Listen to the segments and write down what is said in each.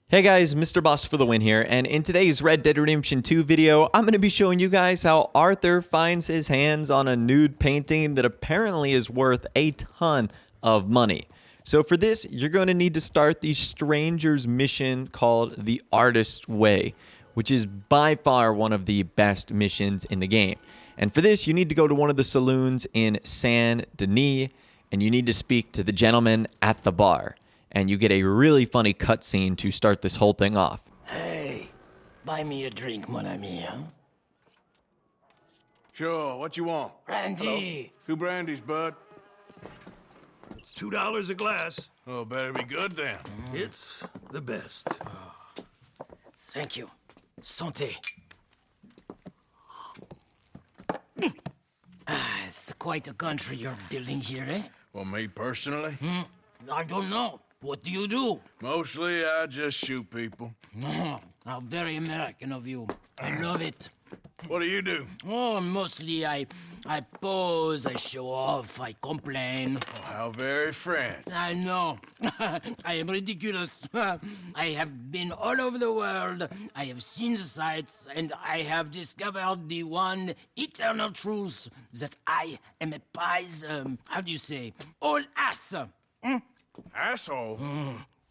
Hey guys, Mr. Boss for the win here, and in today's Red Dead Redemption 2 video, I'm going to be showing you guys how Arthur finds his hands on a nude painting that apparently is worth a ton of money. So for this, you're going to need to start the Stranger's mission called the Artist's Way, which is by far one of the best missions in the game. And for this, you need to go to one of the saloons in Saint Denis, and you need to speak to the gentleman at the bar. And you get a really funny cutscene to start this whole thing off. Hey, buy me a drink, mon ami, huh? Sure, what you want? Brandy! Hello? 2 brandies, bud. It's $2 a glass. Oh, better be good then. It's the best. Thank you. Santé. It's quite a country you're building here, eh? Well, me personally? I don't know. What do you do? Mostly, I just shoot people. Oh, how very American of you. I love it. What do you do? Oh, mostly I pose, I show off, I complain. Oh, how very French. I know. I am ridiculous. I have been all over the world. I have seen the sights, and I have discovered the one eternal truth that I am a pies, how do you say, all ass. Asshole.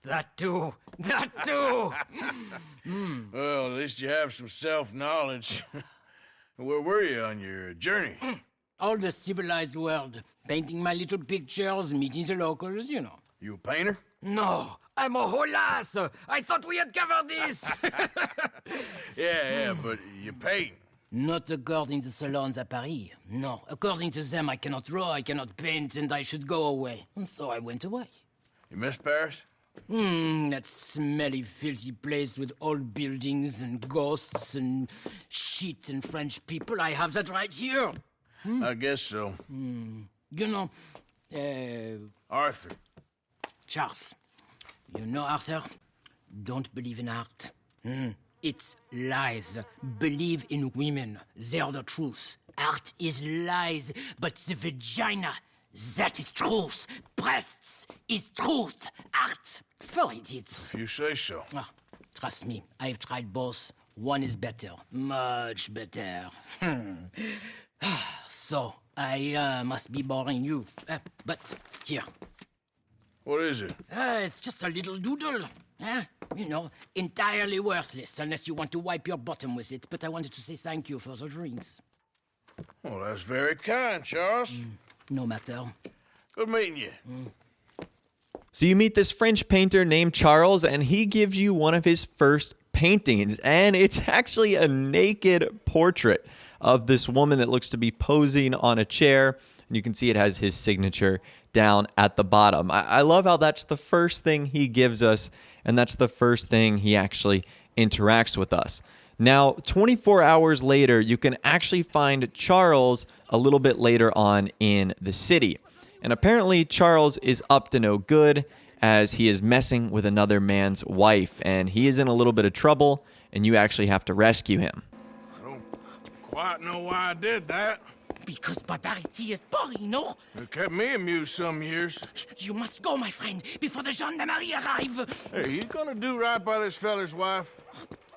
That too. That too. Well, at least you have some self-knowledge. Where were you on your journey? All the civilized world. Painting my little pictures, meeting the locals, you know. You a painter? No, I'm a whole ass. I thought we had covered this. Yeah, but you paint. Not according to salons at Paris. No, according to them, I cannot draw, I cannot paint, and I should go away. And so I went away. You miss Paris? That smelly, filthy place with old buildings and ghosts and shit and French people. I have that right here. I guess so. You know, Arthur. Charles. You know, Arthur? Don't believe in art. It's lies. Believe in women. They're the truth. Art is lies, but the vagina, that is truth. Breasts is truth. Art, it's for idiots. If you say so. Ah, trust me, I've tried both. One is better. Much better. So, I must be boring you. But, here. What is it? It's just a little doodle. You know, entirely worthless unless you want to wipe your bottom with it. But I wanted to say thank you for the drinks. Well, that's very kind, Charles. No matter. Good meeting you. So you meet this French painter named Charles, and he gives you one of his first paintings. And it's actually a naked portrait of this woman that looks to be posing on a chair. And you can see it has his signature down at the bottom. I love how that's the first thing he gives us, and that's the first thing he actually interacts with us. Now, 24 hours later, you can actually find Charles a little bit later on in the city. And apparently, Charles is up to no good as he is messing with another man's wife, and he is in a little bit of trouble, and you actually have to rescue him. I don't quite know why I did that. Because barbarity is boring, no? It kept me amused some years. You must go, my friend, before the gendarmerie arrive. Hey, you gonna do right by this feller's wife?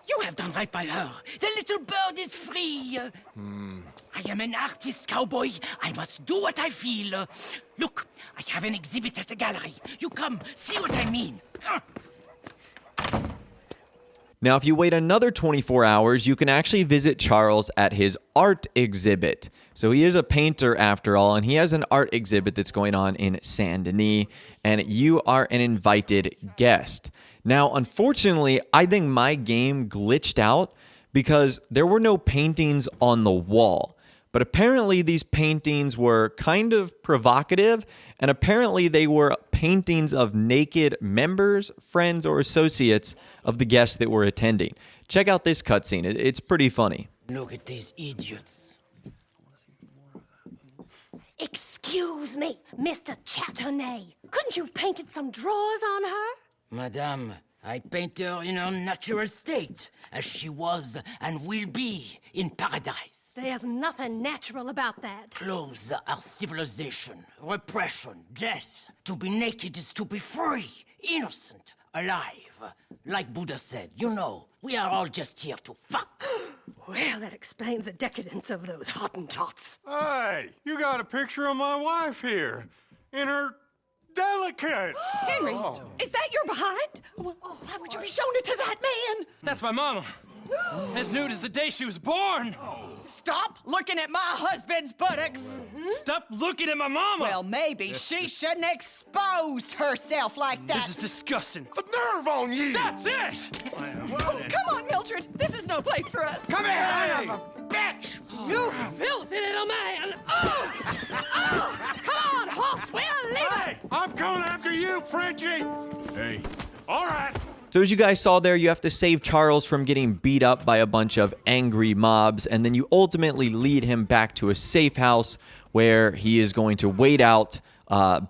You have done right by her. The little bird is free. I am an artist, cowboy. I must do what I feel. Look, I have an exhibit at the gallery. You come, see what I mean. Now, if you wait another 24 hours, you can actually visit Charles at his art exhibit. So he is a painter after all, and he has an art exhibit that's going on in Saint Denis, and you are an invited guest. Now, unfortunately, I think my game glitched out because there were no paintings on the wall. But apparently these paintings were kind of provocative, and apparently they were paintings of naked members, friends, or associates of the guests that were attending. Check out this cutscene. It's pretty funny. Look at these idiots. Excuse me, Mr. Chatternet. Couldn't you have painted some drawers on her? Madame, I paint her in her natural state, as she was and will be in paradise. There's nothing natural about that. Clothes are civilization, repression, death. To be naked is to be free, innocent, alive. Like Buddha said, you know, we are all just here to fuck. Well, that explains the decadence of those Hottentots. Hey, you got a picture of my wife here in her delicates. Henry, is that your behind? Why would you be showing it to that man? That's my mama. As nude as the day she was born. Stop looking at my husband's buttocks. Stop looking at my mama. Well, maybe she shouldn't have exposed herself like that. This is disgusting. The nerve on you! That's it. Come on, Mildred. This is no place for us. Come here, son of a bitch! You filthy little man! Come on, horse, we'll leave it! Hey, I'm coming after you, Frenchie! Hey, All right. So as you guys saw there, you have to save Charles from getting beat up by a bunch of angry mobs, and then you ultimately lead him back to a safe house where he is going to wait out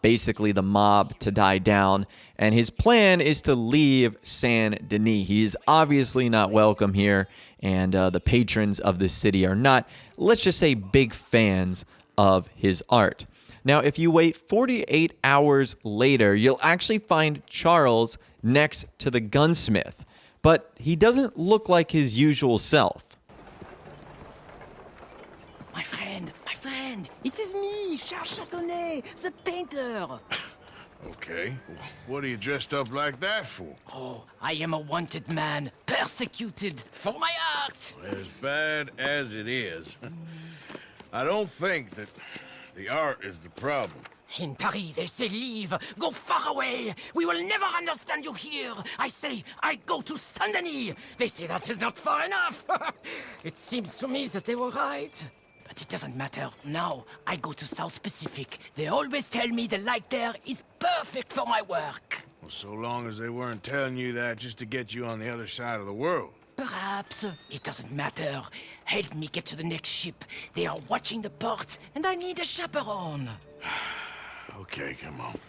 basically the mob to die down. And his plan is to leave Saint Denis. He is obviously not welcome here, and the patrons of this city are not, let's just say, big fans of his art. Now, if you wait 48 hours later, you'll actually find Charles next to the gunsmith, but he doesn't look like his usual self. My friend, it is me, Charles Chatonnet, the painter. okay. What are you dressed up like that for? Oh, I am a wanted man, persecuted for my art. As bad as it is, I don't think that the art is the problem. In Paris, they say leave, go far away. We will never understand you here. I say, I go to Saint Denis. They say that is not far enough. It seems to me that they were right. But it doesn't matter. Now, I go to South Pacific. They always tell me the light there is perfect for my work. Well, so long as they weren't telling you that just to get you on the other side of the world. Perhaps. It doesn't matter. Help me get to the next ship. They are watching the port, and I need a chaperone. Okay, come on.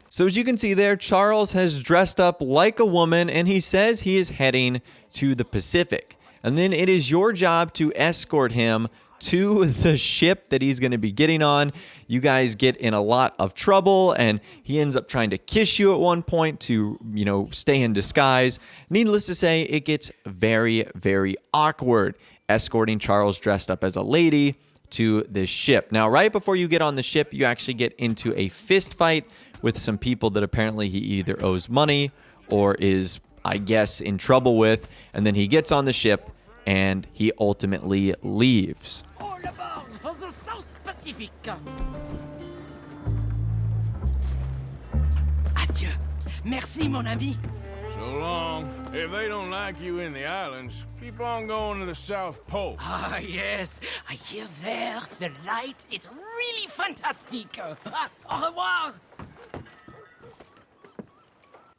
So as you can see there, Charles has dressed up like a woman, and he says he is heading to the Pacific. And then it is your job to escort him to the ship that he's going to be getting on. You guys get in a lot of trouble, and he ends up trying to kiss you at one point to, stay in disguise. Needless to say, it gets very, very awkward escorting Charles dressed up as a lady to this ship. Now, right before you get on the ship, you actually get into a fist fight with some people that apparently he either owes money or is, I guess, in trouble with. And then he gets on the ship and he ultimately leaves. All aboard for the South Pacific. Adieu. Merci, mon ami. So long. If they don't like you in the islands, keep on going to the South Pole. Ah, yes. I hear there the light is really fantastic. Au revoir.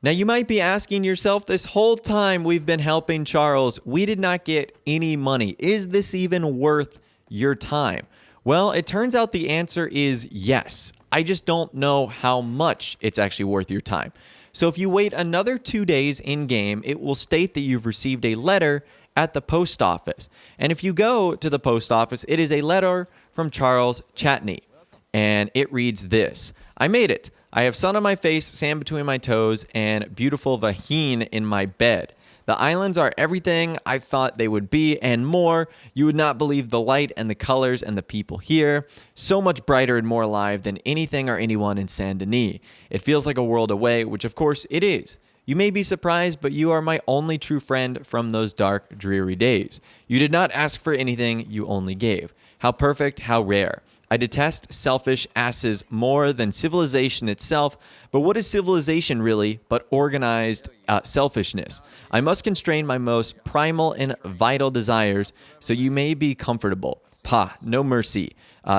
Now, you might be asking yourself, this whole time we've been helping Charles, we did not get any money. Is this even worth your time? Well, it turns out the answer is yes. I just don't know how much it's actually worth your time. So if you wait another 2 days in-game, it will state that you've received a letter at the post office. And if you go to the post office, it is a letter from Charles Chatonnet. And it reads this: I made it. I have sun on my face, sand between my toes, and beautiful vagine in my bed. The islands are everything I thought they would be and more. You would not believe the light and the colors and the people here. So much brighter and more alive than anything or anyone in Saint Denis. It feels like a world away, which of course it is. You may be surprised, but you are my only true friend from those dark, dreary days. You did not ask for anything, you only gave. How perfect, how rare. I detest selfish asses more than civilization itself, but what is civilization really but organized selfishness? I must constrain my most primal and vital desires, so you may be comfortable. Pah, no mercy.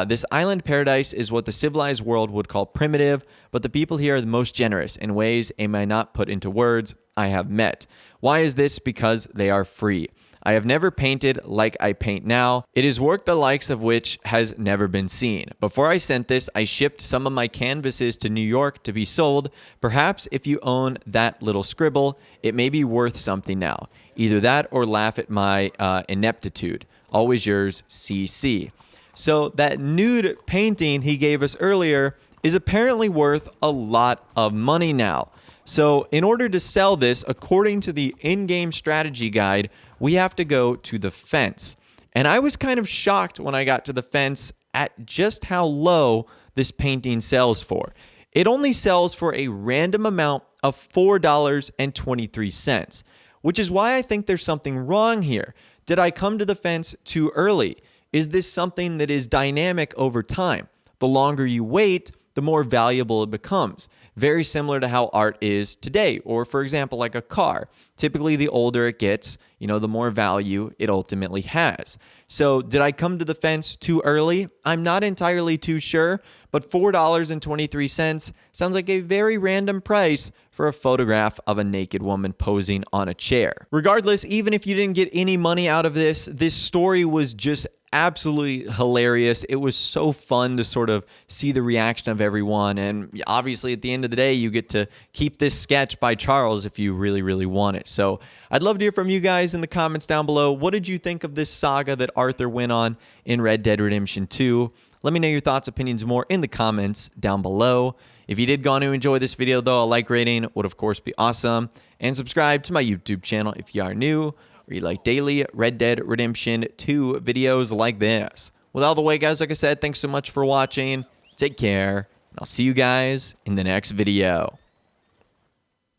This island paradise is what the civilized world would call primitive, but the people here are the most generous in ways I may not put into words I have met. Why is this? Because they are free. I have never painted like I paint now. It is work the likes of which has never been seen. Before I sent this, I shipped some of my canvases to New York to be sold. Perhaps if you own that little scribble, it may be worth something now. Either that or laugh at my ineptitude. Always yours, CC. So that nude painting he gave us earlier is apparently worth a lot of money now. So in order to sell this, according to the in-game strategy guide, we have to go to the fence. And I was kind of shocked when I got to the fence at just how low this painting sells for. It only sells for a random amount of $4.23, which is why I think there's something wrong here. Did I come to the fence too early? Is this something that is dynamic over time? The longer you wait, the more valuable it becomes. Very similar to how art is today, or for example, like a car. Typically, the older it gets, the more value it ultimately has. So did I come to the fence too early? I'm not entirely too sure, but $4.23 sounds like a very random price for a photograph of a naked woman posing on a chair. Regardless, even if you didn't get any money out of this story was just absolutely hilarious. It was so fun to sort of see the reaction of everyone. And obviously, at the end of the day, you get to keep this sketch by Charles if you really, really want it. So I'd love to hear from you guys in the comments down below. What did you think of this saga that Arthur went on in Red Dead Redemption 2? Let me know your thoughts, opinions more in the comments down below. If you did go on to enjoy this video, though, a like rating would, of course, be awesome. And subscribe to my YouTube channel if you are new, or you like daily Red Dead Redemption 2 videos like this. With all the way, guys, like I said, thanks so much for watching. Take care, and I'll see you guys in the next video.